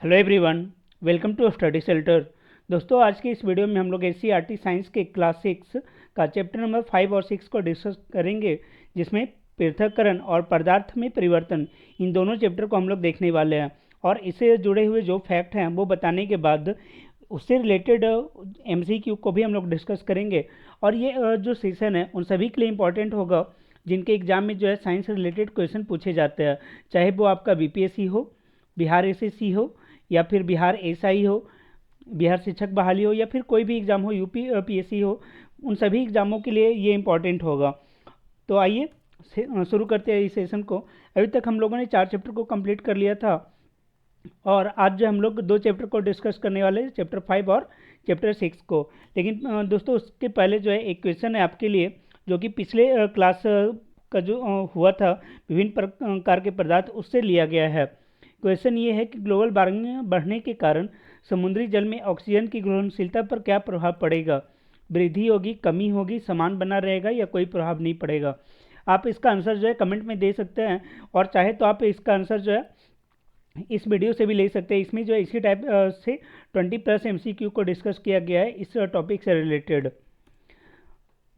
Hello everyone, welcome to Study Shelter. दोस्तों, आज के इस वीडियो में हम लोग एनसीईआरटी साइंस के क्लास 6 का चैप्टर नंबर 5 और 6 को डिस्कस करेंगे, जिसमें पृथक्करण और पदार्थ में परिवर्तन, इन दोनों चैप्टर को हम लोग देखने वाले हैं। और इससे जुड़े हुए जो फैक्ट हैं वो बताने के बाद उससे रिलेटेड एमसीक्यू को भी हम लोग डिस्कस करेंगे। और ये जो सेशन है उन सभी के लिए इम्पॉर्टेंट होगा जिनके एग्जाम में जो है साइंस से रिलेटेड क्वेश्चन पूछे जाते हैं, चाहे वो आपका बीपीएससी हो, बिहार एसएससी हो, या फिर बिहार एसआई हो, बिहार शिक्षक बहाली हो, या फिर कोई भी एग्ज़ाम हो, यूपी पीएससी हो। उन सभी एग्ज़ामों के लिए ये इम्पॉर्टेंट होगा। तो आइए शुरू करते हैं इस सेशन को। अभी तक हम लोगों ने 4 चैप्टर को कंप्लीट कर लिया था, और आज जो हम लोग 2 चैप्टर को डिस्कस करने वाले हैं, चैप्टर 5 और चैप्टर 6 को। लेकिन दोस्तों, उसके पहले जो है एक क्वेश्चन है आपके लिए, जो कि पिछले क्लास का जो हुआ था विभिन्न प्रकार के पदार्थ, उससे लिया गया है। क्वेश्चन ये है कि ग्लोबल वार्मिंग बढ़ने के कारण समुद्री जल में ऑक्सीजन की घुलनशीलता पर क्या प्रभाव पड़ेगा? वृद्धि होगी, कमी होगी, समान बना रहेगा, या कोई प्रभाव नहीं पड़ेगा? आप इसका आंसर जो है कमेंट में दे सकते हैं, और चाहे तो आप इसका आंसर जो है इस वीडियो से भी ले सकते हैं। इसमें जो है इसी टाइप से 20+ एमसीक्यू को डिस्कस किया गया है इस टॉपिक से रिलेटेड।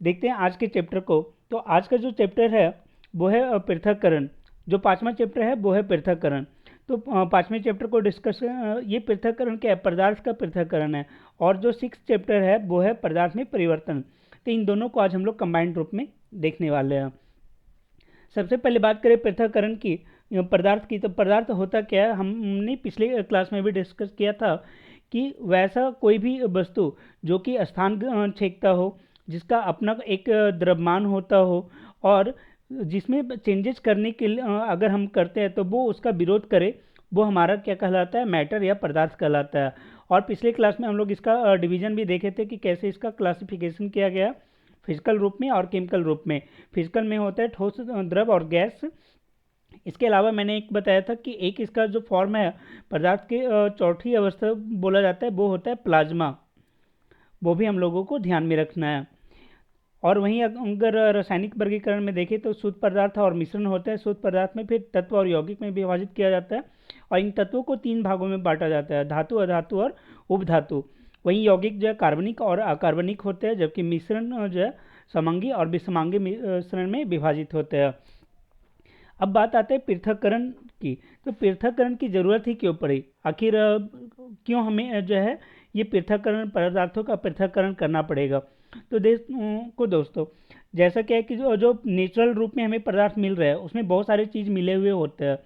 देखते हैं आज के चैप्टर को। तो आज का जो चैप्टर है वो है पृथक्करण। जो 5वां चैप्टर है वो है पृथक्करण। तो 5वें चैप्टर को डिस्कस, ये पृथक्करण क्या है? पदार्थ का पृथक्करण है। और जो 6 चैप्टर है वो है पदार्थ में परिवर्तन। तो इन दोनों को आज हम लोग कंबाइंड रूप में देखने वाले हैं। सबसे पहले बात करें पृथक्करण की, पदार्थ की। तो पदार्थ होता क्या है? हमने पिछले क्लास में भी डिस्कस किया था कि वैसा कोई भी वस्तु जो कि स्थान छेदता हो, जिसका अपना एक द्रव्यमान होता हो, और जिसमें चेंजेस करने के लिए अगर हम करते हैं तो वो उसका विरोध करे, वो हमारा क्या कहलाता है? मैटर या पदार्थ कहलाता है। और पिछले क्लास में हम लोग इसका डिवीजन भी देखे थे कि कैसे इसका क्लासिफिकेशन किया गया, फिजिकल रूप में और केमिकल रूप में। फिजिकल में होता है ठोस, द्रव और गैस। इसके अलावा मैंने एक बताया था कि एक इसका जो फॉर्म है पदार्थ के, चौथी अवस्था बोला जाता है, वो होता है प्लाज्मा। वो भी हम लोगों को ध्यान में रखना है। और वहीं अगर रासायनिक वर्गीकरण में देखें तो शुद्ध पदार्थ और मिश्रण होता है। शुद्ध पदार्थ में फिर तत्व और यौगिक में विभाजित किया जाता है, और इन तत्वों को 3 भागों में बांटा जाता है: धातु, अधातु और उपधातु। वहीं यौगिक जो है कार्बनिक और अकार्बनिक होते हैं, जबकि मिश्रण जो है समांगी और विषमांगी मिश्रण में विभाजित होते हैं। अब बात आते हैं पृथक्करण की। तो पृथक्करण की ज़रूरत ही क्यों पड़ी? आखिर क्यों हमें जो है ये पृथक्करण, पदार्थों का पृथक्करण करना पड़ेगा? तो दोस्तों, जैसा क्या है कि जो नेचुरल रूप में हमें पदार्थ मिल रहा है उसमें बहुत सारी चीज़ मिले हुए होते हैं।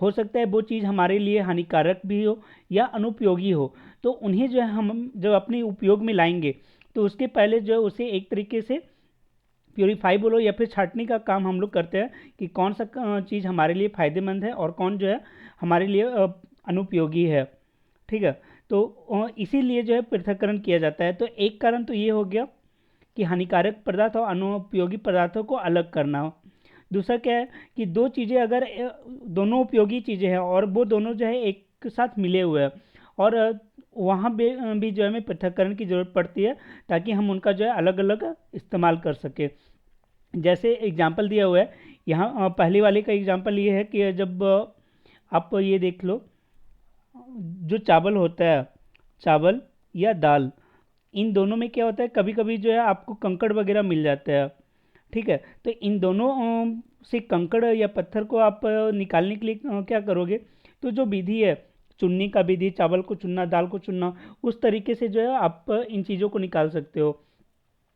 हो सकता है वो चीज़ हमारे लिए हानिकारक भी हो या अनुपयोगी हो। तो उन्हें जो है हम जब अपने उपयोग में लाएंगे तो उसके पहले जो है उसे एक तरीके से प्योरीफाई बोलो या फिर छाँटने का काम हम लोग करते हैं कि कौन सा चीज़ हमारे लिए फ़ायदेमंद है और कौन जो है हमारे लिए अनुपयोगी है। ठीक है। तो इसीलिए जो है पृथक्करण किया जाता है। तो एक कारण तो ये हो गया कि हानिकारक पदार्थ और अनुपयोगी पदार्थों को अलग करना हो। दूसरा क्या है कि दो चीज़ें अगर दोनों उपयोगी चीज़ें हैं और वो दोनों जो है एक साथ मिले हुए हैं, और वहाँ भी जो है हमें पृथक्करण की ज़रूरत पड़ती है, ताकि हम उनका जो है अलग अलग इस्तेमाल कर सकें। जैसे एग्जाम्पल दिया हुआ है यहाँ, पहले वाले का एग्जाम्पल ये है कि जब आप ये देख लो, जो चावल होता है, चावल या दाल, इन दोनों में क्या होता है, कभी कभी जो है आपको कंकड़ वगैरह मिल जाता है। ठीक है। तो इन दोनों से कंकड़ या पत्थर को आप निकालने के लिए क्या करोगे? तो जो विधि है, चुनने का विधि, चावल को चुनना, दाल को चुनना, उस तरीके से जो है आप इन चीज़ों को निकाल सकते हो।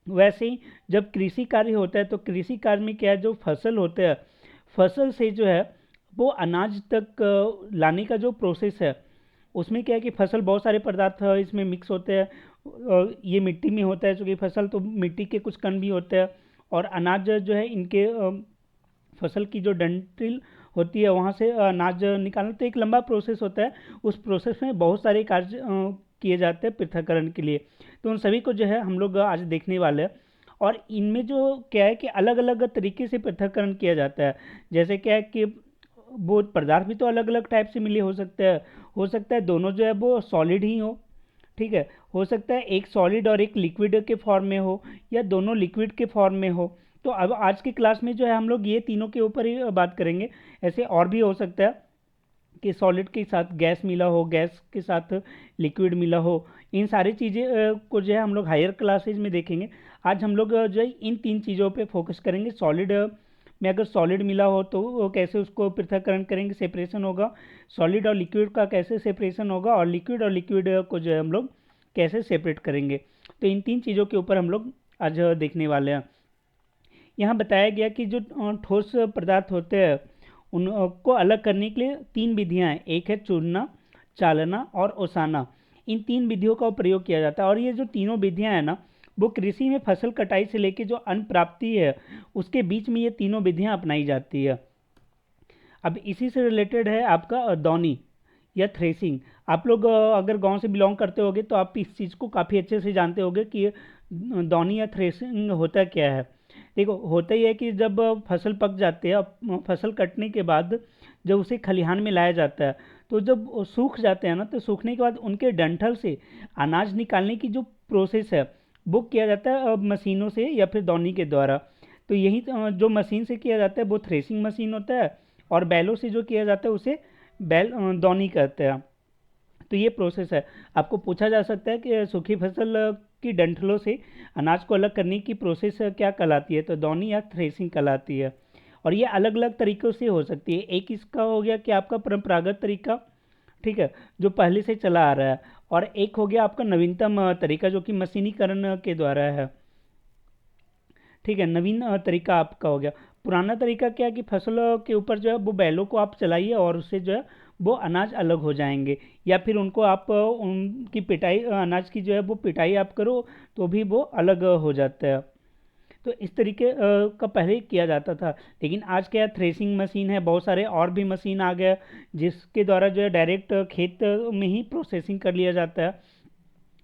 वैसे ही जब कृषि कार्य होता है तो कृषि कार्य में क्या है, जो फसल होता है, फसल से जो है वो अनाज तक लाने का जो प्रोसेस है, उसमें क्या है कि फसल बहुत सारे पदार्थ इसमें मिक्स होते हैं। ये मिट्टी में होता है चूँकि फसल, तो मिट्टी के कुछ कण भी होते हैं, और अनाज जो है इनके फसल की जो डंठल होती है वहाँ से अनाज निकालना, तो एक लंबा प्रोसेस होता है। उस प्रोसेस में बहुत सारे कार्य किए जाते हैं पृथक्करण के लिए। तो उन सभी को जो है हम लोग आज देखने वाले हैं। और इनमें जो क्या है कि अलग अलग तरीके से पृथक्करण किया जाता है। जैसे क्या है कि वो पदार्थ भी तो अलग अलग टाइप से मिले हो सकते हैं। हो सकता है दोनों जो है वो सॉलिड ही हो। ठीक है। हो सकता है एक सॉलिड और एक लिक्विड के फॉर्म में हो, या दोनों लिक्विड के फॉर्म में हो। तो अब आज की क्लास में जो है हम लोग ये तीनों के ऊपर ही बात करेंगे। ऐसे और भी हो सकता है कि सॉलिड के साथ गैस मिला हो, गैस के साथ लिक्विड मिला हो, इन सारी चीज़ें को जो है हम लोग हायर क्लासेज में देखेंगे। आज हम लोग जो है इन 3 चीज़ों पे फोकस करेंगे। सॉलिड में अगर सॉलिड मिला हो तो वो कैसे उसको पृथक्करण करेंगे, सेपरेशन होगा, सॉलिड और लिक्विड का कैसे सेपरेशन होगा, और लिक्विड को जो है हम लोग कैसे सेपरेट करेंगे। तो इन 3 चीज़ों के ऊपर हम लोग आज देखने वाले हैं। यहाँ बताया गया कि जो ठोस पदार्थ होते हैं उनको अलग करने के लिए 3 विधियाँ हैं। एक है चूरना, चालना और ओसाना। इन 3 विधियों का प्रयोग किया जाता है, और ये जो तीनों विधियाँ हैं ना, वो कृषि में फसल कटाई से लेकर जो अन्न प्राप्ति है उसके बीच में ये तीनों विधियाँ अपनाई जाती है। अब इसी से रिलेटेड है आपका दौनी या थ्रेसिंग। आप लोग अगर गांव से बिलोंग करते होगे तो आप इस चीज़ को काफ़ी अच्छे से जानते होगे कि दौनी या थ्रेसिंग होता क्या है। देखो, होता ही है कि जब फसल पक जाती है, फसल कटने के बाद जब उसे खलिहान में लाया जाता है, तो जब वो सूख जाते हैं ना, तो सूखने के बाद उनके डंठल से अनाज निकालने की जो प्रोसेस है वो किया जाता है मशीनों से या फिर दौनी के द्वारा। तो यही जो मशीन से किया जाता है वो थ्रेसिंग मशीन होता है, और बैलों से जो किया जाता है उसे बैल दौनी कहते हैं। तो ये प्रोसेस है। आपको पूछा जा सकता है कि सूखी फसल की डंठलों से अनाज को अलग करने की प्रोसेस क्या कहलाती है, तो दौनी या थ्रेसिंग कहलाती है। और ये अलग अलग तरीक़ों से हो सकती है। एक इसका हो गया कि आपका परंपरागत तरीका, ठीक है, जो पहले से चला आ रहा है, और एक हो गया आपका नवीनतम तरीका जो कि मशीनीकरण के द्वारा है। ठीक है, नवीन तरीका आपका हो गया। पुराना तरीका क्या है कि फसलों के ऊपर जो है वो बैलों को आप चलाइए और उससे जो है वो अनाज अलग हो जाएंगे, या फिर उनको आप उनकी पिटाई, अनाज की जो है वो पिटाई आप करो तो भी वो अलग हो जाता है। तो इस तरीके का पहले किया जाता था। लेकिन आज क्या थ्रेसिंग मशीन है, बहुत सारे और भी मशीन आ गया जिसके द्वारा जो है डायरेक्ट खेत में ही प्रोसेसिंग कर लिया जाता है।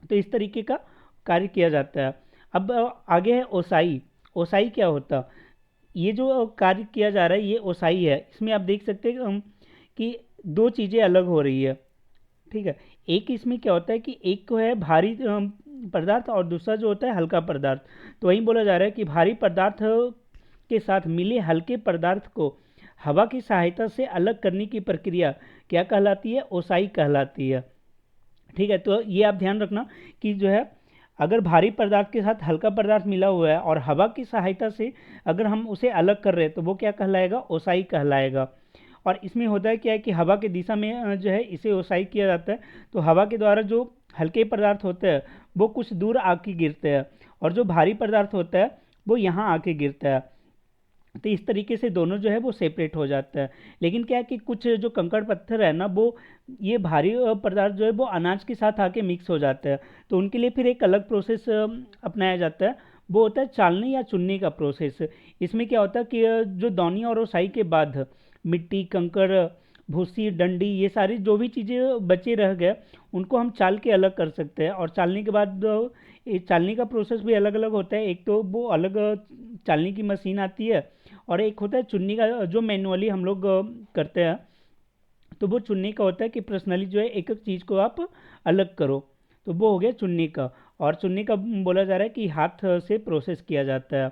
तो इस तरीके का कार्य किया जाता है। अब आगे है ओसाई। ओसाई क्या होता, ये जो कार्य किया जा रहा है ये ओसाई है। इसमें आप देख सकते हैं कि 2 चीज़ें अलग हो रही है। ठीक है, एक इसमें क्या होता है कि एक को है भारी पदार्थ और दूसरा जो होता है हल्का पदार्थ। तो वहीं बोला जा रहा है कि भारी पदार्थ के साथ मिले हल्के पदार्थ को हवा की सहायता से अलग करने की प्रक्रिया क्या कहलाती है, ओसाई कहलाती है। ठीक है, तो ये आप ध्यान रखना कि जो है अगर भारी पदार्थ के साथ हल्का पदार्थ मिला हुआ है और हवा की सहायता से अगर हम उसे अलग कर रहे हैं तो वो क्या कहलाएगा, ओसाई कहलाएगा। और इसमें होता है क्या है कि हवा की दिशा में जो है इसे ओसाई किया जाता है। तो हवा के द्वारा जो हल्के पदार्थ होते हैं वो कुछ दूर आके गिरते हैं, और जो भारी पदार्थ होता है वो यहाँ आके गिरता है। तो इस तरीके से दोनों जो है वो सेपरेट हो जाता है। लेकिन क्या है कि कुछ जो कंकड़ पत्थर है ना, वो ये भारी पदार्थ जो है वो अनाज के साथ आके मिक्स हो जाता है। तो उनके लिए फिर एक अलग प्रोसेस अपनाया जाता है, वो होता है चालने या चुनने का प्रोसेस। इसमें क्या होता है कि जो दौनी और ओसाई के बाद मिट्टी, कंकड़, भूसी, डंडी, ये सारी जो भी चीज़ें बचे रह गए उनको हम चाल के अलग कर सकते हैं। और चालने के बाद ये चालने का प्रोसेस भी अलग अलग होता है। एक तो वो अलग चालने की मशीन आती है, और एक होता है चुन्नी का जो मैनुअली हम लोग करते हैं। तो वो चुन्नी का होता है कि पर्सनली जो है एक एक चीज़ को आप अलग करो, तो वो हो गया चुन्नी का। और चुन्नी का बोला जा रहा है कि हाथ से प्रोसेस किया जाता है।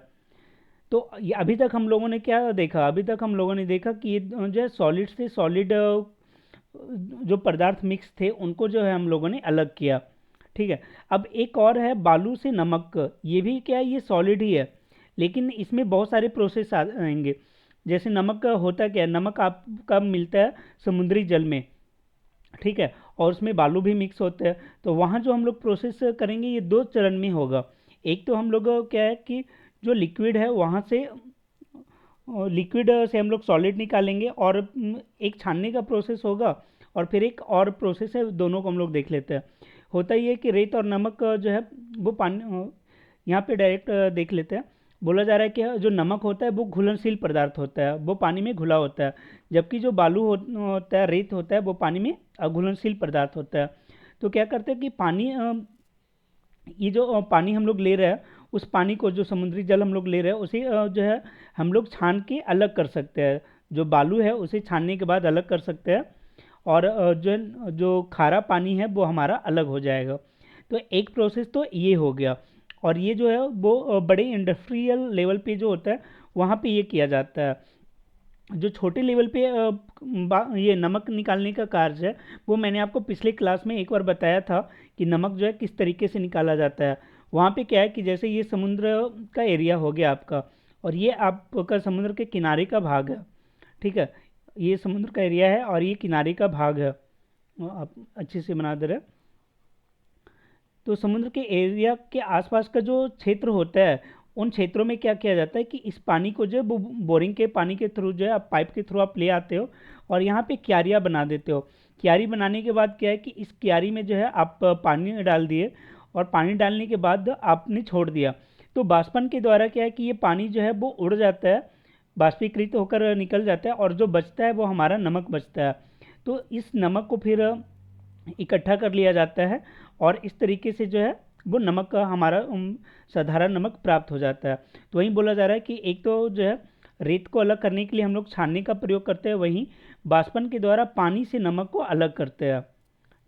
तो ये अभी तक हम लोगों ने क्या देखा, अभी तक हम लोगों ने देखा कि ये जो है सॉलिड से सॉलिड जो पदार्थ मिक्स थे उनको जो है हम लोगों ने अलग किया। ठीक है, अब एक और है बालू से नमक। ये भी क्या है, ये सॉलिड ही है, लेकिन इसमें बहुत सारे प्रोसेस आएंगे। जैसे नमक का होता क्या है, नमक आपका मिलता है समुद्री जल में, ठीक है, और उसमें बालू भी मिक्स होते हैं। तो वहाँ जो हम लोग प्रोसेस करेंगे ये 2 चरण में होगा। एक तो हम लोग क्या है कि जो लिक्विड है वहाँ से लिक्विड से हम लोग सॉलिड निकालेंगे, और एक छानने का प्रोसेस होगा, और फिर एक और प्रोसेस है, दोनों को हम लोग देख लेते हैं। होता ही है कि रेत और नमक जो है वो पानी, यहाँ पे डायरेक्ट देख लेते हैं। बोला जा रहा है कि जो नमक होता है वो घुलनशील पदार्थ होता है, वो पानी में घुला होता है, जबकि जो बालू होता है, रेत होता है, वो पानी में अघुलनशील पदार्थ होता है। तो क्या करते हैं कि पानी, ये जो पानी हम लोग ले रहे हैं, उस पानी को, जो समुद्री जल हम लोग ले रहे हैं उसे जो है हम लोग छान के अलग कर सकते हैं। जो बालू है उसे छानने के बाद अलग कर सकते हैं, और जो खारा पानी है वो हमारा अलग हो जाएगा। तो एक प्रोसेस तो ये हो गया। और ये जो है वो बड़े इंडस्ट्रियल लेवल पे जो होता है वहाँ पे ये किया जाता है। जो छोटे लेवल पे ये नमक निकालने का कार्य है वो मैंने आपको पिछले क्लास में एक बार बताया था कि नमक जो है किस तरीके से निकाला जाता है। वहाँ पे क्या है कि जैसे ये समुद्र का एरिया हो गया आपका, और ये आपका समुद्र के किनारे का भाग है, ठीक है। ये समुद्र का एरिया है और ये किनारे का भाग है, आप अच्छे से बना दे रहे हैं। तो समुद्र के एरिया के आसपास का जो क्षेत्र होता है उन क्षेत्रों में क्या किया जाता है कि इस पानी को जो है वो बोरिंग के पानी के थ्रू जो है आप पाइप के थ्रू आप ले आते हो और यहाँ पे क्यारियाँ बना देते हो। क्यारी बनाने के बाद क्या है कि इस क्यारी में जो है आप पानी डाल दिए, और पानी डालने के बाद आपने छोड़ दिया, तो बाष्पन के द्वारा क्या है कि ये पानी जो है वो उड़ जाता है, बाष्पीकृत होकर निकल जाता है, और जो बचता है वो हमारा नमक बचता है। तो इस नमक को फिर इकट्ठा कर लिया जाता है और इस तरीके से जो है वो नमक का हमारा साधारण नमक प्राप्त हो जाता है। तो वहीं बोला जा रहा है कि एक तो जो है रेत को अलग करने के लिए हम लोग छानने का प्रयोग करते हैं, वहीं बाष्पन के द्वारा पानी से नमक को अलग करते हैं,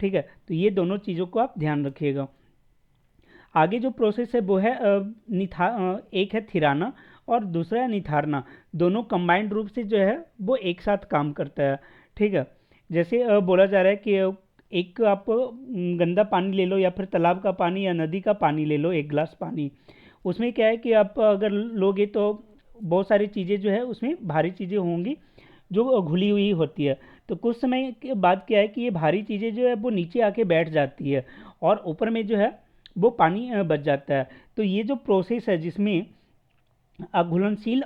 ठीक है। तो ये दोनों चीज़ों को आप ध्यान रखिएगा। आगे जो प्रोसेस है वो है एक है थिराना और दूसरा है निथारना। दोनों कंबाइंड रूप से जो है वो एक साथ काम करता है, ठीक है। जैसे बोला जा रहा है कि एक आप गंदा पानी ले लो या फिर तालाब का पानी या नदी का पानी ले लो, एक गिलास पानी, उसमें क्या है कि आप अगर लोगे तो बहुत सारी चीज़ें जो है उसमें भारी चीज़ें होंगी जो घुली हुई होती है। तो कुछ समय के बाद क्या है कि ये भारी चीज़ें जो है वो नीचे आके बैठ जाती है और ऊपर में जो है वो पानी बच जाता है। तो ये जो प्रोसेस है जिसमें घुलनशील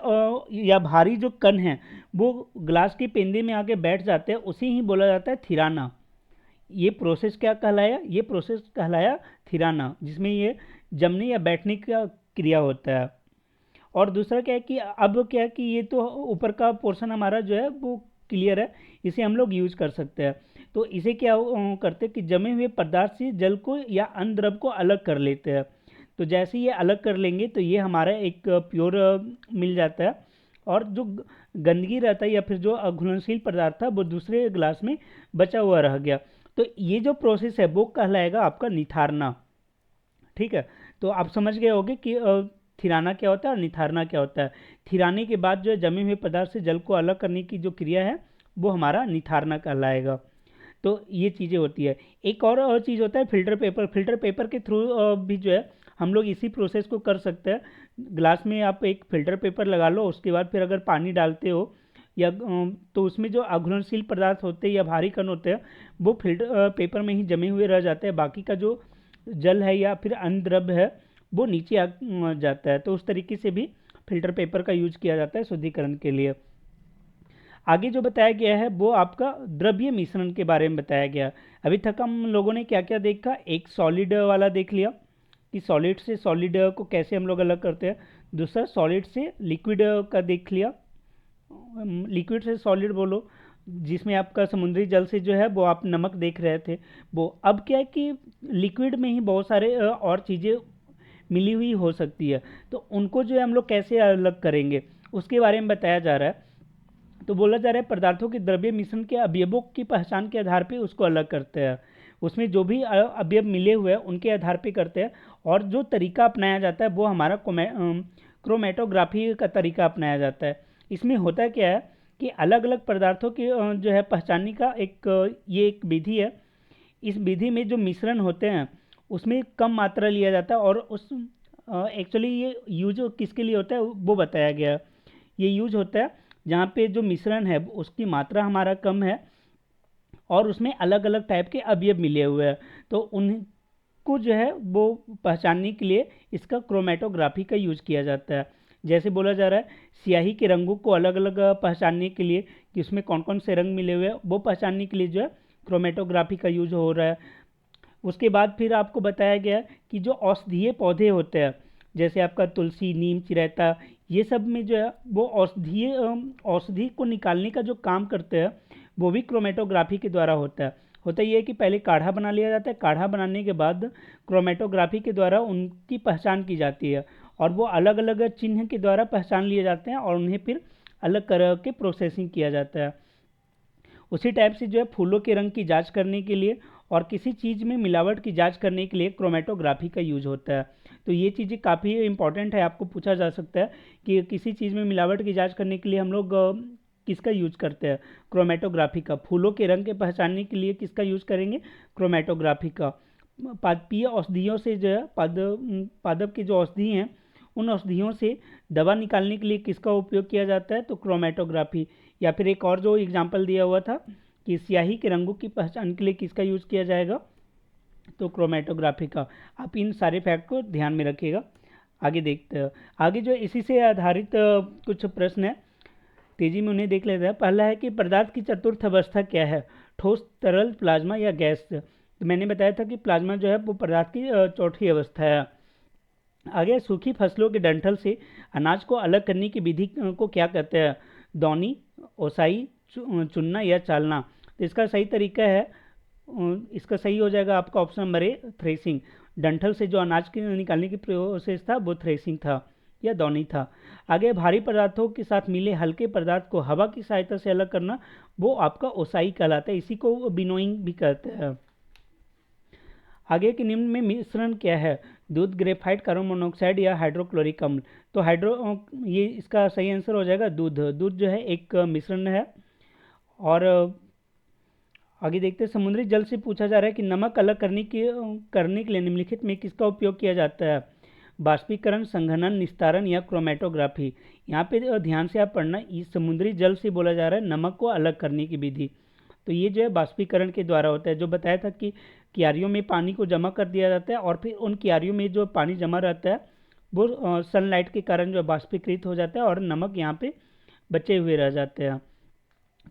या भारी जो कण हैं वो ग्लास के पेंदे में आके बैठ जाते हैं, उसे ही बोला जाता है थिराना। ये प्रोसेस क्या कहलाया? ये प्रोसेस कहलाया थिराना, जिसमें ये जमने या बैठने का क्रिया होता है। और दूसरा क्या है कि अब क्या है कि ये तो ऊपर का पोर्शन हमारा जो है वो क्लियर है, इसे हम लोग यूज कर सकते हैं। तो इसे क्या करते हैं कि जमे हुए पदार्थ से जल को या अन्य द्रव को अलग कर लेते हैं। तो जैसे ये अलग कर लेंगे तो ये हमारा एक प्योर मिल जाता है, और जो गंदगी रहता है या फिर जो घुलनशील पदार्थ था वो दूसरे ग्लास में बचा हुआ रह गया। तो ये जो प्रोसेस है वो कहलाएगा आपका निथारना, ठीक है। तो आप समझ गए होंगे कि थिराना क्या होता है और निथारना क्या होता है। थिराने के बाद जो है जमे हुए पदार्थ से जल को अलग करने की जो क्रिया है वो हमारा निथारना कहलाएगा। तो ये चीज़ें होती है। एक और चीज़ होता है फिल्टर पेपर। फिल्टर पेपर के थ्रू भी जो है हम लोग इसी प्रोसेस को कर सकते हैं। ग्लास में आप एक फिल्टर पेपर लगा लो, उसके बाद फिर अगर पानी डालते हो या तो उसमें जो अघुलनशील पदार्थ होते हैं या भारी कण होते हैं वो फिल्टर पेपर में ही जमे हुए रह जाते हैं, बाकी का जो जल है या फिर अन्य द्रव्य है वो नीचे आ जाता है। तो उस तरीके से भी फिल्टर पेपर का यूज किया जाता है शुद्धिकरण के लिए। आगे जो बताया गया है वो आपका द्रव्य मिश्रण के बारे में बताया गया। अभी तक हम लोगों ने क्या क्या देखा? एक सॉलिड वाला देख लिया कि सॉलिड से सॉलिड को कैसे हम लोग अलग करते हैं। दूसरा सॉलिड से लिक्विड का देख लिया, लिक्विड से सॉलिड बोलो, जिसमें आपका समुद्री जल से जो है वो आप नमक देख रहे थे वो। अब क्या है कि लिक्विड में ही बहुत सारे और चीज़ें मिली हुई हो सकती है, तो उनको जो है हम लोग कैसे अलग करेंगे उसके बारे में बताया जा रहा है। तो बोला जा रहा है पदार्थों के द्रव्य मिश्रण के अवयवों की पहचान के आधार पर उसको अलग करते हैं। उसमें जो भी अवयव मिले हुए हैं उनके आधार पर करते हैं, और जो तरीका अपनाया जाता है वो हमारा क्रोमेटोग्राफी का तरीका अपनाया जाता है। इसमें होता क्या है कि अलग अलग पदार्थों की जो है पहचानने का ये एक विधि है। इस विधि में जो मिश्रण होते हैं उसमें कम मात्रा लिया जाता है, और उस एक्चुअली ये यूज किसके लिए होता है वो बताया गया है। ये यूज होता है जहाँ पे जो मिश्रण है उसकी मात्रा हमारा कम है और उसमें अलग अलग टाइप के अवयव मिले हुए हैं, तो उनको जो है वो पहचानने के लिए इसका क्रोमेटोग्राफी का यूज किया जाता है। जैसे बोला जा रहा है स्याही के रंगों को अलग अलग पहचानने के लिए कि उसमें कौन कौन से रंग मिले हुए हैं वो पहचानने के लिए जो है क्रोमेटोग्राफी का यूज हो रहा है। उसके बाद फिर आपको बताया गया कि जो औषधीय पौधे होते हैं जैसे आपका तुलसी, नीम, चिरैता, ये सब में जो है वो औषधि को निकालने का जो काम करते हैं वो भी क्रोमेटोग्राफी के द्वारा होता है। होता ये है कि पहले काढ़ा बना लिया जाता है, काढ़ा बनाने के बाद क्रोमेटोग्राफी के द्वारा उनकी पहचान की जाती है, और वो अलग अलग चिन्ह के द्वारा पहचान लिए जाते हैं और उन्हें फिर अलग करके प्रोसेसिंग किया जाता है। उसी टाइप से जो है फूलों के रंग की जांच करने के लिए और किसी चीज़ में मिलावट की जांच करने के लिए क्रोमेटोग्राफी का यूज होता है। तो ये चीज़ें काफ़ी इंपॉर्टेंट है, आपको पूछा जा सकता है कि किसी चीज़ में मिलावट की जांच करने के लिए हम लोग किसका यूज करते हैं? क्रोमेटोग्राफी का। फूलों के रंग के पहचानने के लिए किसका यूज करेंगे? क्रोमेटोग्राफी का। पादपीय औषधियों से जो है पादप की जो औषधि हैं उन औषधियों से दवा निकालने के लिए किसका उपयोग किया जाता है? तो क्रोमेटोग्राफी। या फिर एक और जो एग्जाम्पल दिया हुआ था कि स्याही के रंगों की पहचान के लिए किसका यूज किया जाएगा? तो क्रोमेटोग्राफी का। आप इन सारे फैक्ट को ध्यान में रखिएगा। आगे देखते हैं। आगे जो इसी से आधारित कुछ प्रश्न है, तेजी में उन्हें देख लेते हैं। पहला है कि पदार्थ की चतुर्थ अवस्था क्या है? ठोस, तरल, प्लाज्मा या गैस? तो मैंने बताया था कि प्लाज्मा जो है वो पदार्थ की चौथी अवस्था है। आगे सूखी फसलों के डंठल से अनाज को अलग करने की विधि को क्या कहते हैं? दौनी, ओसाई, चुनना या चालना? तो इसका सही तरीका है, इसका सही हो जाएगा आपका ऑप्शन नंबर ए, थ्रेसिंग। डंठल से जो अनाज के निकालने की प्रोसेस था वो थ्रेसिंग था या दौनी था। आगे भारी पदार्थों के साथ मिले हल्के पदार्थ को हवा की सहायता से अलग करना, वो आपका ओसाई कहलाता है। इसी को विनोइंग भी कहते हैं। आगे के निम्न में मिश्रण क्या है? दूध, ग्रेफाइट, कार्बन मोनोऑक्साइड या हाइड्रोक्लोरिक अम्ल? तो ये इसका सही आंसर हो जाएगा दूध। दूध जो है एक मिश्रण है। और आगे देखते हैं। समुद्री जल से पूछा जा रहा है कि नमक अलग करने के लिए निम्नलिखित में किसका उपयोग किया जाता है? बाष्पीकरण, संघनन, निस्तारण या क्रोमेटोग्राफी? यहाँ पे ध्यान से आप पढ़ना, इस समुद्री जल से बोला जा रहा है नमक को अलग करने की विधि। तो ये जो है बाष्पीकरण के द्वारा होता है। जो बताया था कि क्यारियों में पानी को जमा कर दिया जाता है और फिर उन क्यारियों में जो पानी जमा रहता है वो सनलाइट के कारण जो बाष्पीकृत हो जाता है और नमक यहाँ पे बचे हुए रह जाते हैं।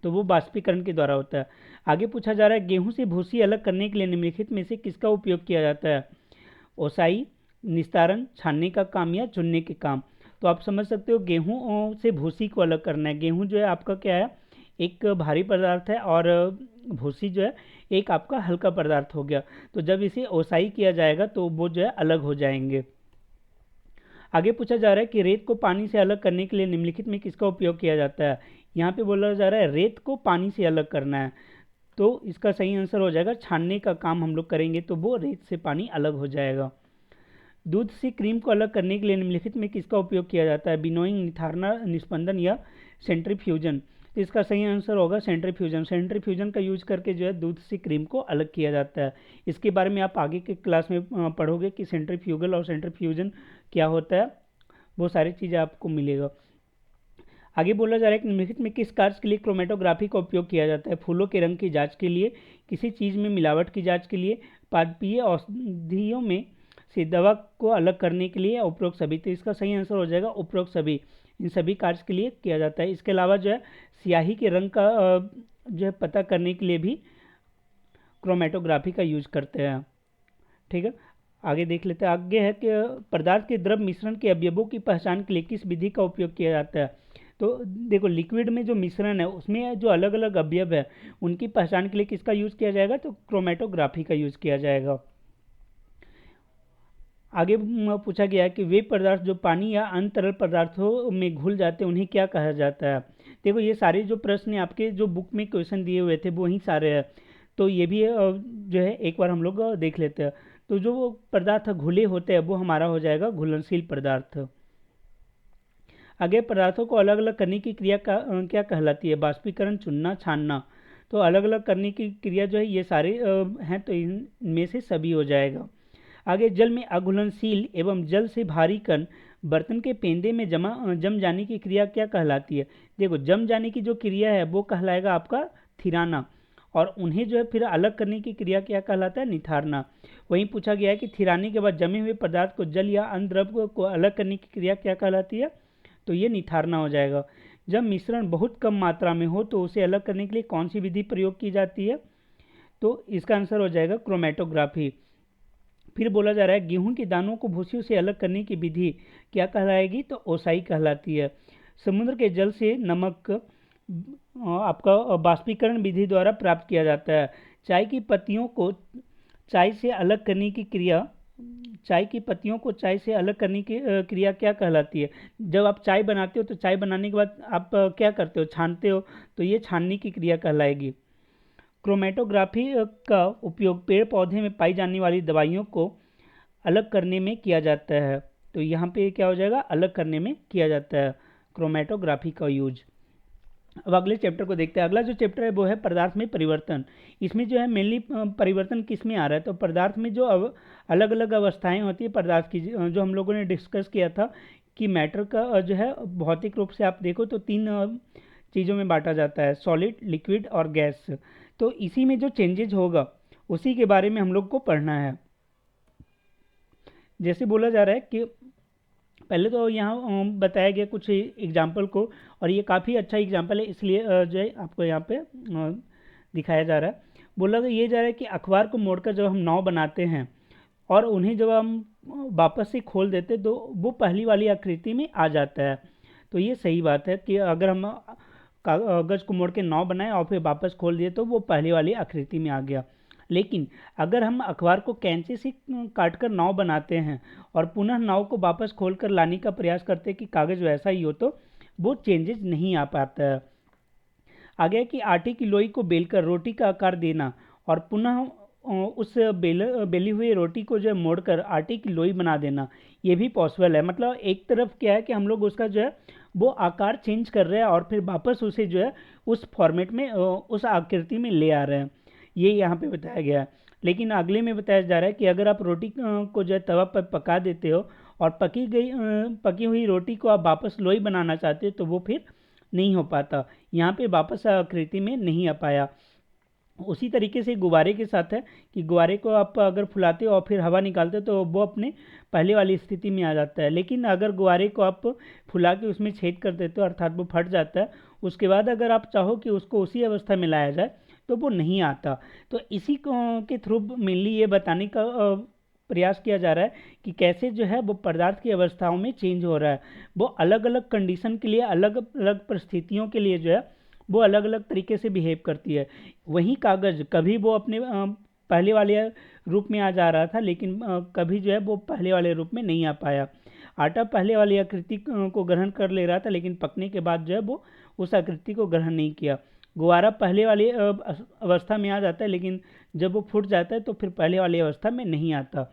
तो वो बाष्पीकरण के द्वारा होता है। आगे पूछा जा रहा है गेहूं से भूसी अलग करने के लिए निम्नलिखित में से किसका उपयोग किया जाता है? ओसाई, निस्तारण, छानने का काम या चुनने के काम? तो आप समझ सकते हो गेहूं से भूसी को अलग करना है। गेहूं जो है आपका क्या है? एक भारी पदार्थ है और भूसी जो है एक आपका हल्का पदार्थ हो गया। तो जब इसे ओसाई किया जाएगा तो वो जो है अलग हो जाएंगे। आगे पूछा जा रहा है कि रेत को पानी से अलग करने के लिए निम्नलिखित में किसका उपयोग किया जाता है? यहाँ पे बोला जा रहा है रेत को पानी से अलग करना है। तो इसका सही आंसर हो जाएगा छानने का काम हम लोग करेंगे तो वो रेत से पानी अलग हो जाएगा। दूध से क्रीम को अलग करने के लिए निम्नलिखित में किसका उपयोग किया जाता है? विनोइंग, निथारना, निस्पंदन या सेंट्रीफ्यूजन? तो इसका सही आंसर होगा सेंट्रीफ्यूजन। सेंट्रीफ्यूजन का यूज करके जो है दूध से क्रीम को अलग किया जाता है। इसके बारे में आप आगे के क्लास में पढ़ोगे कि सेंट्रीफ्यूगल और सेंट्रीफ्यूजन क्या होता है, वो सारी चीज़ें आपको मिलेगा। आगे बोला जा रहा है कि निम्नलिखित में किस कार्य के लिए क्रोमेटोग्राफी का उपयोग किया जाता है? फूलों के रंग की जांच के लिए, किसी चीज़ में मिलावट की जांच के लिए, पादपीय औषधियों में से दवा को अलग करने के लिए, उपरोक्त सभी? तो इसका सही आंसर हो जाएगा उपरोक्त सभी। इन सभी कार्य के लिए किया जाता है। इसके अलावा जो है स्याही के रंग का जो है पता करने के लिए भी क्रोमेटोग्राफी का यूज करते हैं। ठीक है, आगे देख लेते हैं। आगे है कि पदार्थ के द्रव मिश्रण के अवयवों की पहचान के लिए किस विधि का उपयोग किया जाता है? तो देखो लिक्विड में जो मिश्रण है उसमें जो अलग अलग अवयव है उनकी पहचान के लिए किसका यूज किया जाएगा? तो क्रोमेटोग्राफी का यूज किया जाएगा। आगे पूछा गया है कि वे पदार्थ जो पानी या अन्य तरल पदार्थों में घुल जाते हैं उन्हें क्या कहा जाता है? देखो ये सारे जो प्रश्न आपके जो बुक में क्वेश्चन दिए हुए थे वो ही सारे हैं। तो ये भी जो है एक बार हम लोग देख लेते हैं। तो जो पदार्थ घुले होते हैं वो हमारा हो जाएगा घुलनशील पदार्थ। आगे पदार्थों को अलग अलग करने की क्रिया क्या कहलाती है? बाष्पीकरण, चुनना, छानना? तो अलग अलग करने की क्रिया जो है ये सारे हैं, तो इनमें से सभी हो जाएगा। आगे जल में अघुलनशील एवं जल से भारी कण बर्तन के पेंदे में जम जाने की क्रिया क्या कहलाती है? देखो जम जाने की जो क्रिया है वो कहलाएगा आपका थिराना, और उन्हें जो है फिर अलग करने की क्रिया क्या कहलाता है? निथारना। वहीं पूछा गया है कि थिराने के बाद जमे हुए पदार्थ को जल या अन्य द्रव को अलग करने की क्रिया क्या कहलाती है? तो ये निथारना हो जाएगा। जब मिश्रण बहुत कम मात्रा में हो तो उसे अलग करने के लिए कौन सी विधि प्रयोग की जाती है? तो इसका आंसर हो जाएगा क्रोमेटोग्राफी। फिर बोला जा रहा है गेहूं के दानों को भूसियों से अलग करने की विधि क्या कहलाएगी? तो ओसाई कहलाती है। समुद्र के जल से नमक आपका बाष्पीकरण विधि द्वारा प्राप्त किया जाता है। चाय की पत्तियों को चाय से अलग करने की क्रिया चाय की पत्तियों को चाय से अलग करने की क्रिया क्या कहलाती है? जब आप चाय बनाते हो तो चाय बनाने के बाद आप क्या करते हो? छानते हो, तो ये छानने की क्रिया कहलाएगी। क्रोमेटोग्राफी का उपयोग पेड़ पौधे में पाई जाने वाली दवाइयों को अलग करने में किया जाता है। तो यहाँ पे क्या हो जाएगा? अलग करने में किया जाता है क्रोमेटोग्राफी का यूज। अब अगले चैप्टर को देखते हैं। अगला जो चैप्टर है वो है पदार्थ में परिवर्तन। इसमें जो है मेनली परिवर्तन किस में आ रहा है, तो पदार्थ में जो अलग अलग अवस्थाएं होती है पदार्थ की, जो हम लोगों ने डिस्कस किया था कि मैटर का जो है भौतिक रूप से आप देखो तो तीन चीज़ों में बांटा जाता है, सॉलिड, लिक्विड और गैस। तो इसी में जो चेंजेज होगा उसी के बारे में हम लोग को पढ़ना है। जैसे बोला जा रहा है कि पहले तो यहाँ बताया गया कुछ एग्जाम्पल को, और ये काफ़ी अच्छा एग्जाम्पल है, इसलिए जो है आपको यहाँ पे दिखाया जा रहा है। बोला तो ये जा रहा है कि अखबार को मोड़कर जब हम नाव बनाते हैं और उन्हें जब हम वापस से खोल देते तो वो पहली वाली आकृति में आ जाता है। तो ये सही बात है कि अगर हम कागज़ को मोड़ के नाव बनाएं और फिर वापस खोल दिए तो वो पहली वाली आकृति में आ गया। लेकिन अगर हम अखबार को कैंची से काटकर नाव बनाते हैं और पुनः नाव को वापस खोलकर लाने का प्रयास करते हैं कि कागज़ वैसा ही हो, तो वो चेंजेस नहीं आ पाता है। आगे है कि आटे की लोई को बेलकर रोटी का आकार देना और पुनः उस बेली हुई रोटी को जो है मोड़कर आटे की लोई बना देना, ये भी पॉसिबल है। मतलब एक तरफ क्या है कि हम लोग उसका जो है वो आकार चेंज कर रहे हैं और फिर वापस उसे जो है उस फॉर्मेट में उस आकृति में ले आ रहे हैं, ये यहाँ पे बताया गया है। लेकिन अगले में बताया जा रहा है कि अगर आप रोटी को जो है तवा पर पका देते हो और पकी हुई रोटी को आप वापस लोई बनाना चाहते हो तो वो फिर नहीं हो पाता, यहाँ पे वापस आकृति में नहीं आ पाया। उसी तरीके से गुब्बारे के साथ है कि गुब्बारे को आप अगर फुलाते हो और फिर हवा निकालते हो तो वो अपने पहले वाली स्थिति में आ जाता है। लेकिन अगर गुब्बारे को आप फुला के उसमें छेद कर देते हो अर्थात वो फट जाता है, उसके बाद अगर आप चाहो कि उसको उसी अवस्था में लाया जाए तो वो नहीं आता। तो इसी के थ्रू मेनली ये बताने का प्रयास किया जा रहा है कि कैसे जो है वो पदार्थ की अवस्थाओं में चेंज हो रहा है। वो अलग अलग कंडीशन के लिए, अलग अलग परिस्थितियों के लिए जो है वो अलग अलग तरीके से बिहेव करती है। वहीं कागज़ कभी वो अपने पहले वाले रूप में आ जा रहा था, लेकिन कभी जो है वो पहले वाले रूप में नहीं आ पाया। आटा पहले वाली आकृति को ग्रहण कर ले रहा था, लेकिन पकने के बाद जो है वो उस आकृति को ग्रहण नहीं किया। गुब्बारा पहले वाली अवस्था में आ जाता है, लेकिन जब वो फूट जाता है तो फिर पहले वाली अवस्था में नहीं आता।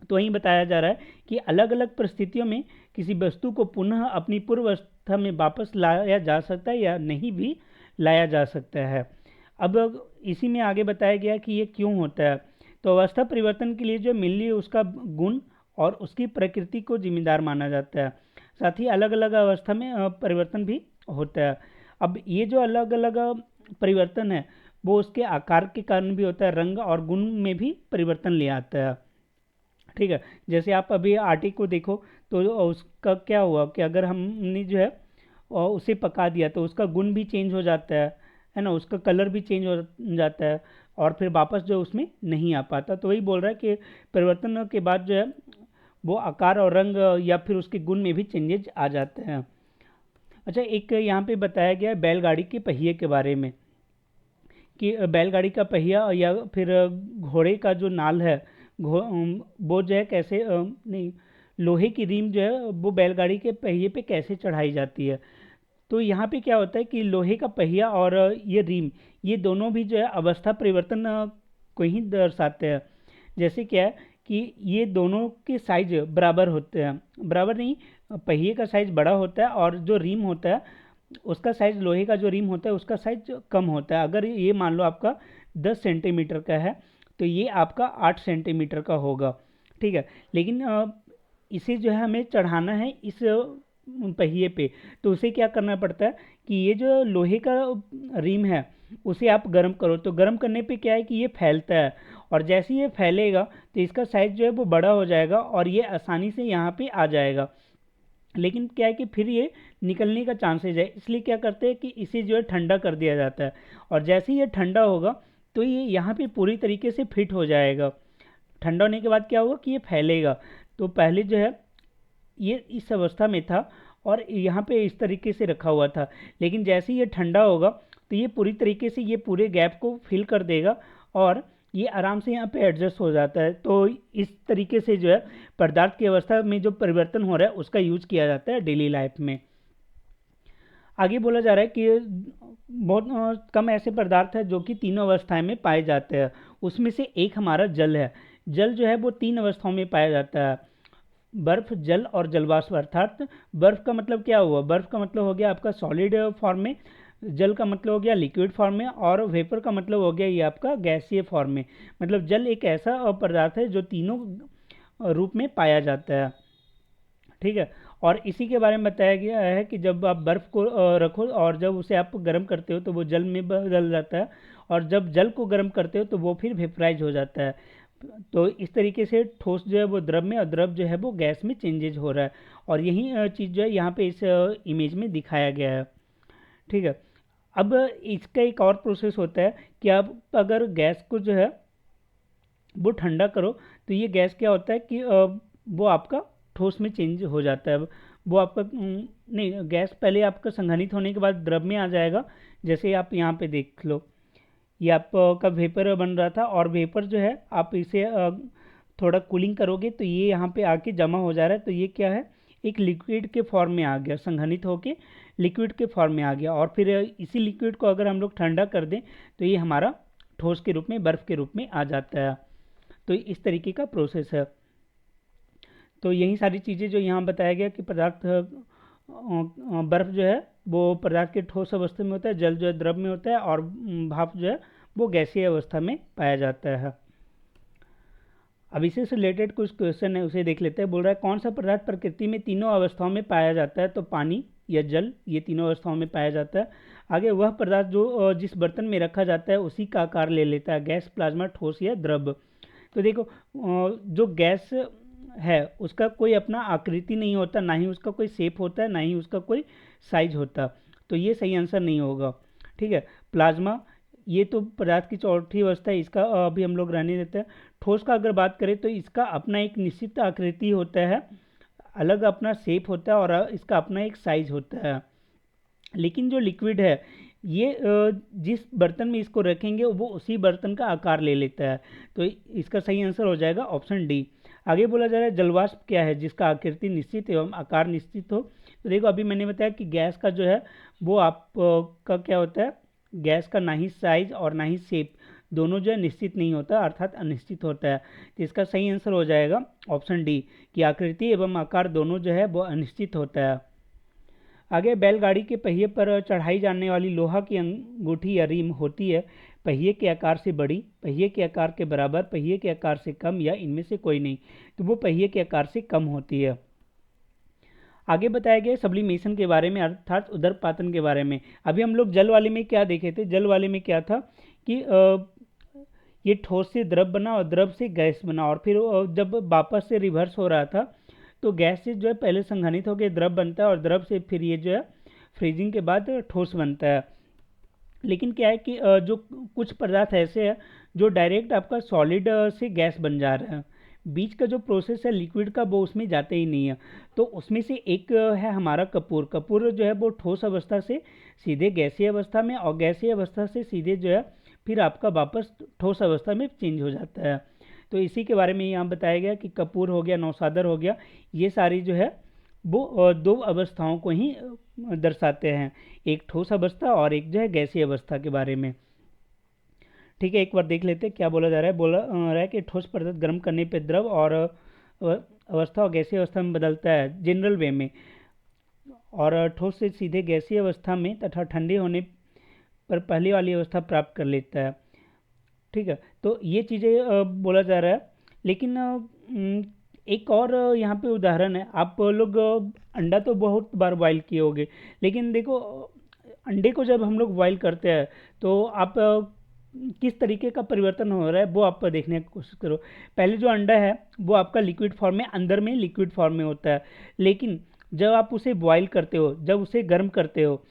तो वहीं बताया जा रहा है कि अलग अलग परिस्थितियों में किसी वस्तु को पुनः अपनी पूर्व अवस्था में वापस लाया जा सकता है या नहीं भी लाया जा सकता है। अब इसी में आगे बताया गया कि ये क्यों होता है। तो अवस्था परिवर्तन के लिए जो मिलनी उसका गुण और उसकी प्रकृति को जिम्मेदार माना जाता है। साथ ही अलग अलग अवस्था में परिवर्तन भी होता है। अब ये जो अलग अलग परिवर्तन है वो उसके आकार के कारण भी होता है, रंग और गुण में भी परिवर्तन ले आता है। ठीक है, जैसे आप अभी आटे को देखो तो उसका क्या हुआ कि अगर हमने जो है उसे पका दिया तो उसका गुण भी चेंज हो जाता है ना, उसका कलर भी चेंज हो जाता है और फिर वापस जो उसमें नहीं आ पाता। तो वही बोल रहा है कि परिवर्तन के बाद जो है वो आकार और रंग या फिर उसके गुण में भी चेंजेज आ जाते हैं। अच्छा, एक यहाँ पे बताया गया है बैलगाड़ी के पहिए के बारे में कि बैलगाड़ी का पहिया या फिर घोड़े का जो नाल है वो जो है कैसे नहीं, लोहे की रीम जो है वो बैलगाड़ी के पहिए पे कैसे चढ़ाई जाती है। तो यहाँ पे क्या होता है कि लोहे का पहिया और ये रीम, ये दोनों भी जो है अवस्था परिवर्तन को ही दर्शाते हैं। जैसे क्या है कि ये दोनों के साइज बराबर होते हैं, बराबर नहीं, पहिए का साइज बड़ा होता है और जो रीम होता है उसका साइज, लोहे का जो रीम होता है उसका साइज कम होता है। अगर ये मान लो आपका 10 सेंटीमीटर का है तो ये आपका 8 सेंटीमीटर का होगा। ठीक है, लेकिन इसे जो है हमें चढ़ाना है इस पहिए पे, तो उसे क्या करना पड़ता है कि ये जो लोहे का रिम है उसे आप गर्म करो, तो गर्म करने पे क्या है कि ये फैलता है और जैसे ये फैलेगा तो इसका साइज जो है वो बड़ा हो जाएगा और ये आसानी से यहाँ पे आ जाएगा। लेकिन क्या है कि फिर ये निकलने का चांसेज है, इसलिए क्या करते हैं कि इसे जो है ठंडा कर दिया जाता है और जैसे ही ये ठंडा होगा तो ये यहाँ पे पूरी तरीके से फिट हो जाएगा। ठंडा होने के बाद क्या होगा कि ये फैलेगा। तो पहले जो है ये इस अवस्था में था और यहाँ पे इस तरीके से रखा हुआ था, लेकिन जैसे ही ये ठंडा होगा तो ये पूरी तरीके से ये पूरे गैप को फिल कर देगा और ये आराम से यहाँ पे एडजस्ट हो जाता है। तो इस तरीके से जो है पदार्थ की अवस्था में जो परिवर्तन हो रहा है उसका यूज किया जाता है डेली लाइफ में। आगे बोला जा रहा है कि बहुत कम ऐसे पदार्थ है जो कि तीनों अवस्थाएं में पाए जाते हैं, उसमें से एक हमारा जल है। जल जो है वो 3 अवस्थाओं में पाया जाता है, बर्फ, जल और जलवाष्प। अर्थात बर्फ का मतलब क्या हुआ, बर्फ का मतलब हो गया आपका सॉलिड फॉर्म में, जल का मतलब हो गया लिक्विड फॉर्म में, और वेपर का मतलब हो गया ये आपका गैसीय फॉर्म में। मतलब जल एक ऐसा पदार्थ है जो तीनों रूप में पाया जाता है, ठीक है। और इसी के बारे में बताया गया है कि जब आप बर्फ़ को रखो और जब उसे आप गर्म करते हो तो वो जल में बदल जाता है, और जब जल को गर्म करते हो तो वो फिर वेपराइज हो जाता है। तो इस तरीके से ठोस जो है वो द्रव में, और द्रव जो है वो गैस में चेंजेज हो रहा है, और यही चीज़ जो है यहाँ पे इस इमेज में दिखाया गया है, ठीक है। अब इसका एक और प्रोसेस होता है कि आप अगर गैस को जो है वो ठंडा करो तो ये गैस क्या होता है कि वो आपका ठोस में चेंज हो जाता है। वो आपका नहीं, गैस पहले आपका संघनित होने के बाद द्रव में आ जाएगा। जैसे आप यहाँ पे देख लो, ये आपका वेपर बन रहा था, और वेपर जो है आप इसे थोड़ा कूलिंग करोगे तो ये यहाँ पे आके जमा हो जा रहा है। तो ये क्या है, एक लिक्विड के फॉर्म में आ गया, संघनित होके लिक्विड के फॉर्म में आ गया। और फिर इसी लिक्विड को अगर हम लोग ठंडा कर दें तो ये हमारा ठोस के रूप में, बर्फ़ के रूप में आ जाता है। तो इस तरीके का प्रोसेस है। तो यही सारी चीज़ें जो यहाँ बताया गया कि पदार्थ बर्फ़ जो है वो पदार्थ के ठोस अवस्था में होता है, जल जो है द्रव में होता है, और भाप जो है वो गैसीय अवस्था में पाया जाता है। अब इसी से रिलेटेड कुछ क्वेश्चन है, उसे देख लेते हैं। बोल रहा है कौन सा पदार्थ प्रकृति में तीनों अवस्थाओं में पाया जाता है? तो पानी या जल, ये तीनों अवस्थाओं में पाया जाता है। आगे, वह पदार्थ जो जिस बर्तन में रखा जाता है उसी का आकार ले लेता है, गैस, प्लाज्मा, ठोस या द्रव। तो देखो, जो गैस है उसका कोई अपना आकृति नहीं होता, ना ही उसका कोई शेप होता है, ना ही उसका कोई साइज होता। तो ये सही आंसर नहीं होगा, ठीक है। प्लाज्मा, ये तो पदार्थ की चौथी अवस्था है, इसका अभी हम लोग रहने देते हैं। ठोस का अगर बात करें तो इसका अपना एक निश्चित आकृति होता है, अलग अपना शेप होता है, और इसका अपना एक साइज होता है। लेकिन जो लिक्विड है, ये जिस बर्तन में इसको रखेंगे वो उसी बर्तन का आकार ले लेता है। तो इसका सही आंसर हो जाएगा ऑप्शन डी। आगे बोला जा रहा है जलवाष्प क्या है जिसका आकृति निश्चित एवं आकार निश्चित हो? तो देखो, अभी मैंने बताया कि गैस का जो है वो आप का क्या होता है, गैस का ना ही साइज और ना ही शेप, दोनों जो है निश्चित नहीं होता, अर्थात अनिश्चित होता है। तो इसका सही आंसर हो जाएगा ऑप्शन डी, कि आकृति एवं आकार दोनों जो है वो अनिश्चित होता है। आगे, बैलगाड़ी के पहिए पर चढ़ाई जाने वाली लोहा की अंगूठी या रिम होती है पहिए के आकार से बड़ी, पहिए के आकार के बराबर, पहिए के आकार से कम, या इनमें से कोई नहीं। तो वो पहिए के आकार से कम होती है। आगे बताया गया सब्लिमेशन के बारे में, अर्थात उदरपातन के बारे में। अभी हम लोग जल वाले में क्या देखे थे? जल वाले में क्या था कि ये ठोस से द्रव बना और द्रव से गैस बना, और फिर जब वापस से रिवर्स हो रहा था तो गैस से जो है पहले संघनित होकर द्रव बनता है, और द्रव से फिर ये जो है फ्रीजिंग के बाद ठोस बनता है। लेकिन क्या है कि जो कुछ पदार्थ ऐसे हैं जो डायरेक्ट आपका सॉलिड से गैस बन जा रहा है, बीच का जो प्रोसेस है लिक्विड का वो उसमें जाते ही नहीं है। तो उसमें से एक है हमारा कपूर। कपूर जो है वो ठोस अवस्था से सीधे गैसीय अवस्था में, और गैसीय अवस्था से सीधे जो है फिर आपका वापस ठोस अवस्था में चेंज हो जाता है। तो इसी के बारे में यहाँ बताया गया कि कपूर हो गया, नौसादर हो गया, ये सारी जो है वो दो अवस्थाओं को ही दर्शाते हैं, एक ठोस अवस्था और एक जो है गैसीय अवस्था के बारे में। ठीक है, एक बार देख लेते हैं क्या बोला जा रहा है। बोला रहा है कि ठोस पदार्थ गर्म करने पे द्रव और अवस्था और गैसीय अवस्था में बदलता है जनरल वे में, और ठोस से सीधे गैसीय अवस्था में तथा ठंडे होने पर पहली वाली अवस्था प्राप्त कर लेता है। ठीक है, तो ये चीज़ें बोला जा रहा है। लेकिन एक और यहाँ पे उदाहरण है। आप लोग अंडा तो बहुत बार बॉईल किए होंगे, लेकिन देखो, अंडे को जब हम लोग बॉईल करते हैं तो आप किस तरीके का परिवर्तन हो रहा है वो आप देखने की कोशिश करो। पहले जो अंडा है वो आपका लिक्विड फॉर्म में, अंदर में लिक्विड फॉर्म में होता है, लेकिन जब आप उसे बॉईल करते हो, जब उसे गर्म करते हो,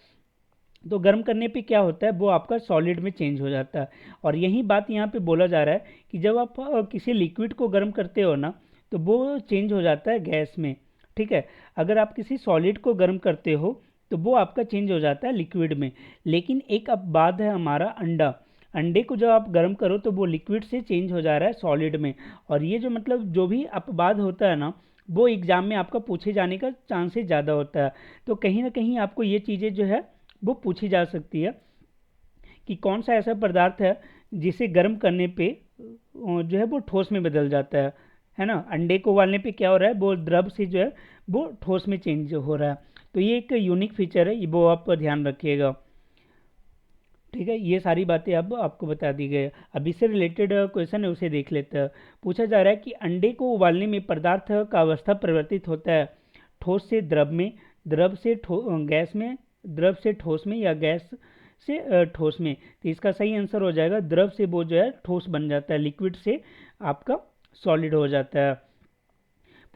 तो गर्म करने पे क्या होता है, वो आपका सॉलिड में चेंज हो जाता है। और यही बात यहाँ पे बोला जा रहा है कि जब आप किसी लिक्विड को गर्म करते हो ना, तो वो चेंज हो जाता है गैस में। ठीक है, अगर आप किसी सॉलिड को गर्म करते हो तो वो आपका चेंज हो जाता है लिक्विड में। लेकिन एक अपवाद है हमारा अंडा। अंडे को जब आप गर्म करो तो वो लिक्विड से चेंज हो जा रहा है सॉलिड में। और ये जो मतलब जो भी अपवाद होता है ना, वो एग्ज़ाम में आपका पूछे जाने का चांसेस ज़्यादा होता है। तो कहीं ना कहीं आपको ये चीज़ें जो है वो पूछी जा सकती है कि कौन सा ऐसा पदार्थ है जिसे गर्म करने पे जो है वो ठोस में बदल जाता है ना। अंडे को उबालने पे क्या हो रहा है, वो द्रव से जो है वो ठोस में चेंज हो रहा है। तो ये एक यूनिक फीचर है, ये वो आप ध्यान रखिएगा। ठीक है, ये सारी बातें अब आपको बता दी गई। अब इससे रिलेटेड क्वेश्चन है, उसे देख लेते हैं। पूछा जा रहा है कि अंडे को उबालने में पदार्थ का अवस्था परिवर्तित होता है ठोस से द्रव में, द्रव से गैस में, द्रव से ठोस में, या गैस से ठोस में। तो इसका सही आंसर हो जाएगा द्रव से वो जो है ठोस बन जाता है, लिक्विड से आपका सॉलिड हो जाता है।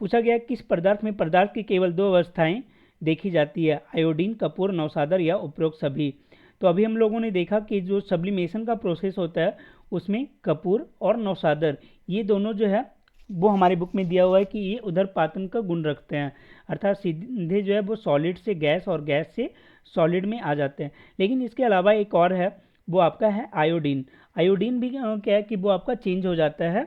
पूछा गया किस पदार्थ में पदार्थ की केवल दो अवस्थाएं देखी जाती है, आयोडीन, कपूर, नौसादर या उपरोक्त सभी। तो अभी हम लोगों ने देखा कि जो सब्लिमेशन का प्रोसेस होता है उसमें कपूर और नौसादर ये दोनों जो है वो हमारी बुक में दिया हुआ है कि ये उधरपातन का गुण रखते हैं, अर्थात सीधे जो है वो सॉलिड से गैस और गैस से सॉलिड में आ जाते हैं। लेकिन इसके अलावा एक और है, वो आपका है आयोडीन। आयोडीन भी क्या है कि वो आपका चेंज हो जाता है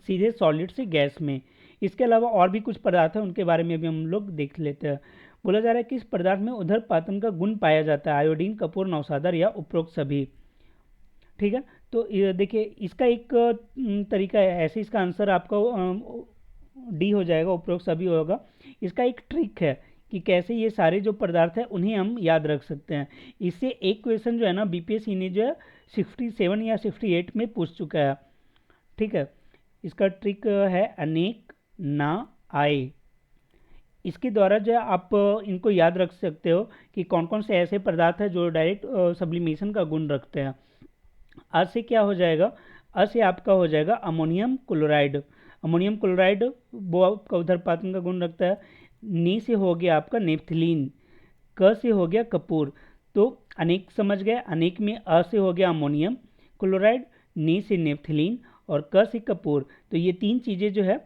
सीधे सॉलिड से गैस में। इसके अलावा और भी कुछ पदार्थ हैं, उनके बारे में भी हम लोग देख लेते हैं। बोला जा रहा है कि इस पदार्थ में उधरपातन का गुण पाया जाता है, आयोडीन, कपूर, नौसादर या उपरोक्त सभी। ठीक है, तो ये देखिए इसका एक तरीका है, ऐसे इसका आंसर आपका डी हो जाएगा, उपरोक्त सभी होगा। इसका एक ट्रिक है कि कैसे ये सारे जो पदार्थ हैं उन्हें हम याद रख सकते हैं। इससे एक क्वेश्चन जो है ना बीपीएससी ने जो है 67 या 68 में पूछ चुका है। ठीक है, इसका ट्रिक है अनेक ना आए। इसके द्वारा जो है आप इनको याद रख सकते हो कि कौन कौन से ऐसे पदार्थ हैं जो डायरेक्ट सब्लिमेशन का गुण रखते हैं। अ से क्या हो जाएगा, अ से आपका हो जाएगा अमोनियम क्लोराइड। अमोनियम क्लोराइड वो आपका उधरपातन का गुण रखता है। नी से हो गया आपका नेफ्थलीन, क से हो गया कपूर। तो अनेक समझ गए, अनेक में अ से हो गया अमोनियम क्लोराइड, नी से नेफ्थलीन और क से कपूर। तो ये तीन चीज़ें जो है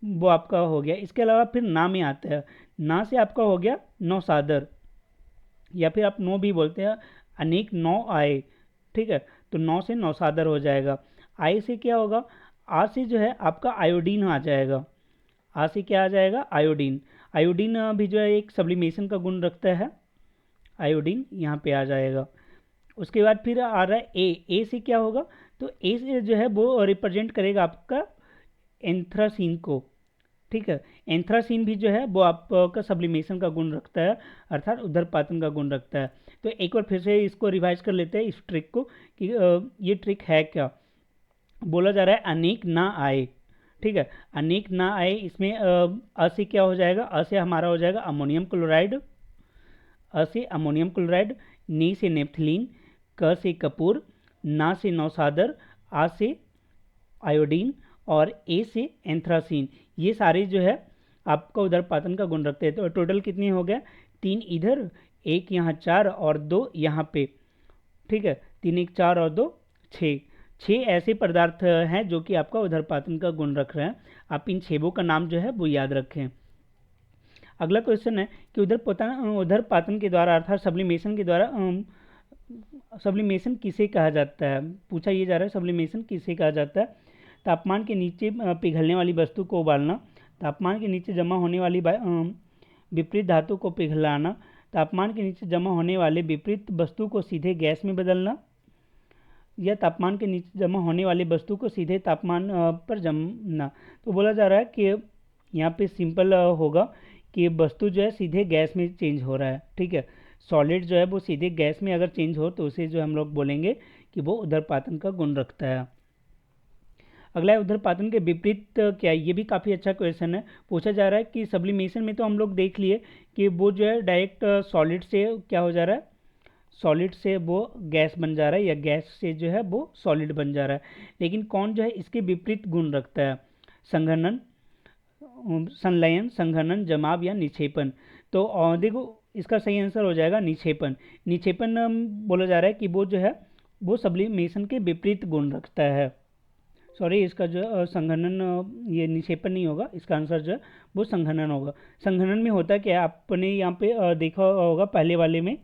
वो आपका हो गया। इसके अलावा फिर ना में आता है, ना से आपका हो गया नौसादर, या फिर आप नौ भी बोलते हैं, अनेक नौ आए। ठीक है, तो नौ से नौसादर हो जाएगा। आई से क्या होगा, आ से जो है आपका आयोडीन आ जाएगा। आ से क्या आ जाएगा, आयोडीन। आयोडीन भी जो है एक सब्लिमेशन का गुण रखता है, आयोडीन यहाँ पे आ जाएगा। उसके बाद फिर आ रहा है ए से क्या होगा, तो ए से जो है वो रिप्रेजेंट करेगा आपका एंथ्रासीन को। ठीक है, एंथ्रासीन भी जो है वो आपका सब्लिमेशन का गुण रखता है, अर्थात उधरपातन का गुण रखता है। तो एक बार फिर से इसको रिवाइज कर लेते हैं इस ट्रिक को कि ये ट्रिक है क्या। बोला जा रहा है अनेक ना आए। ठीक है, अनेक ना आए, इसमें अ से क्या हो जाएगा, अ से हमारा हो जाएगा अमोनियम क्लोराइड, अ से अमोनियम क्लोराइड, नी से नेफ्थलीन, क से कपूर, ना से नौसादर, आ से आयोडीन और ए से एंथ्रासीन। ये सारे जो है आपका उधरपातन का गुण रखते हैं। तो टोटल कितने हो गया, तीन इधर, एक यहाँ, चार और दो यहाँ पे। ठीक है, तीन एक चार और दो छः, छः ऐसे पदार्थ हैं जो कि आपका उधरपातन का गुण रख रहे हैं। आप इन छेबों का नाम जो है वो याद रखें। अगला क्वेश्चन है कि उधरपातन के द्वारा अर्थात सब्लिमेशन के द्वारा सब्लिमेशन किसे कहा जाता है। पूछा ये जा रहा है सब्लिमेशन किसे कहा जाता है। तापमान के नीचे पिघलने वाली वस्तु को उबालना, तापमान के नीचे जमा होने वाली विपरीत धातु को पिघलाना, तापमान के नीचे जमा होने वाले विपरीत वस्तु को सीधे गैस में बदलना, या तापमान के नीचे जमा होने वाली वस्तु को सीधे तापमान पर जमना। तो बोला जा रहा है कि यहाँ पे सिंपल होगा कि वस्तु जो है सीधे गैस में चेंज हो रहा है। ठीक है, सॉलिड जो है वो सीधे गैस में अगर चेंज हो तो उसे जो हम लोग बोलेंगे कि वो उधरपातन का गुण रखता है। अगला है उधरपातन के विपरीत क्या है। ये भी काफ़ी अच्छा क्वेश्चन है। पूछा जा रहा है कि सब्लिमेशन में तो हम लोग देख लिए कि वो जो है डायरेक्ट सॉलिड से क्या हो जा रहा है, सॉलिड से वो गैस बन जा रहा है, या गैस से जो है वो सॉलिड बन जा रहा है। लेकिन कौन जो है इसके विपरीत गुण रखता है, संघनन, संलयन, संघनन, जमाव या निक्षेपण। तो देखो इसका सही आंसर हो जाएगा निक्षेपण। निक्षेपण बोला जा रहा है कि वो जो है वो सब्लिमेशन के विपरीत गुण रखता है। सॉरी, इसका जो संघनन, ये निक्षेपण नहीं होगा, इसका आंसर जो है वो संघनन होगा। संघनन में होता क्या है, आपने यहाँ पे देखा होगा पहले वाले में,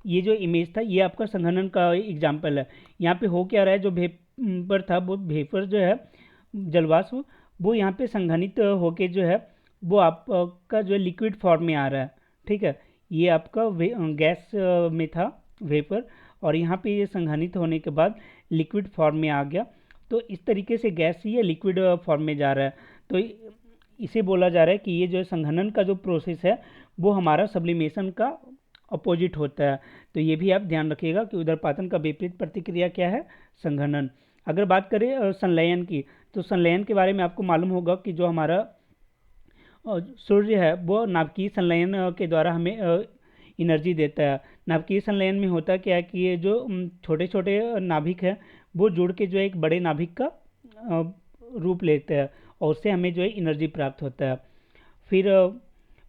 ये जो इमेज था ये आपका संघनन का एग्जाम्पल है। यहाँ पे हो क्या रहा है, जो वेपर था वो वेपर जो है जलवाष्प, वो यहाँ पे संघनित होके जो है वो आपका जो है लिक्विड फॉर्म में आ रहा है। ठीक है, ये आपका गैस में था वेपर, और यहाँ पे ये संघनित होने के बाद लिक्विड फॉर्म में आ गया। तो इस तरीके से गैस से ये लिक्विड फॉर्म में जा रहा है। तो इसे बोला जा रहा है कि ये जो संघनन का जो प्रोसेस है वो हमारा सब्लिमेशन का अपोजिट होता है। तो ये भी आप ध्यान रखिएगा कि उदरपातन का विपरीत प्रतिक्रिया क्या है, संघनन। अगर बात करें संलयन की, तो संलयन के बारे में आपको मालूम होगा कि जो हमारा सूर्य है वो नाभिकीय संलयन के द्वारा हमें एनर्जी देता है। नाभिकीय संलयन में होता क्या है कि ये जो छोटे छोटे नाभिक है वो जुड़ के जो है एक बड़े नाभिक का रूप लेते हैं और उससे हमें जो है एनर्जी प्राप्त होता है। फिर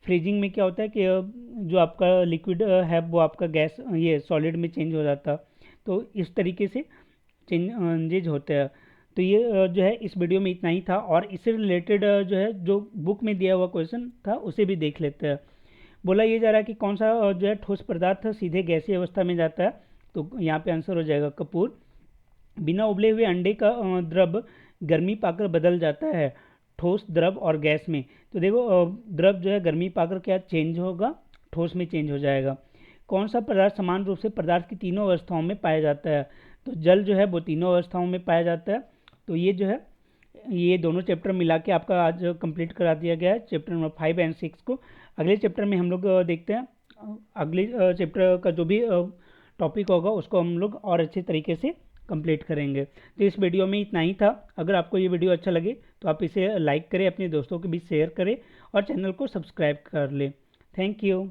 फ्रीजिंग में क्या होता है कि जो आपका लिक्विड है वो आपका गैस ये सॉलिड में चेंज हो जाता है। तो इस तरीके से चेंजेज होते हैं। तो ये जो है इस वीडियो में इतना ही था, और इससे रिलेटेड जो है जो बुक में दिया हुआ क्वेश्चन था उसे भी देख लेते हैं। बोला ये जा रहा है कि कौन सा जो है ठोस पदार्थ सीधे गैसीय अवस्था में जाता है, तो यहाँ पे आंसर हो जाएगा कपूर। बिना उबले हुए अंडे का द्रव गर्मी पाकर बदल जाता है ठोस, द्रव और गैस में। तो देखो द्रव जो है गर्मी पाकर क्या चेंज होगा, ठोस में चेंज हो जाएगा। कौन सा पदार्थ समान रूप से पदार्थ की तीनों अवस्थाओं में पाया जाता है, तो जल जो है वो तीनों अवस्थाओं में पाया जाता है। तो ये जो है ये दोनों चैप्टर मिला के आपका आज कंप्लीट करा दिया गया है, चैप्टर नंबर 5 एंड 6 को। अगले चैप्टर में हम लोग देखते हैं अगले चैप्टर का जो भी टॉपिक होगा उसको हम लोग और अच्छे तरीके से कंप्लीट करेंगे। तो इस वीडियो में इतना ही था। अगर आपको ये वीडियो अच्छा लगे तो आप इसे लाइक करें, अपने दोस्तों के बीच शेयर करें और चैनल को सब्सक्राइब कर लें। Thank you.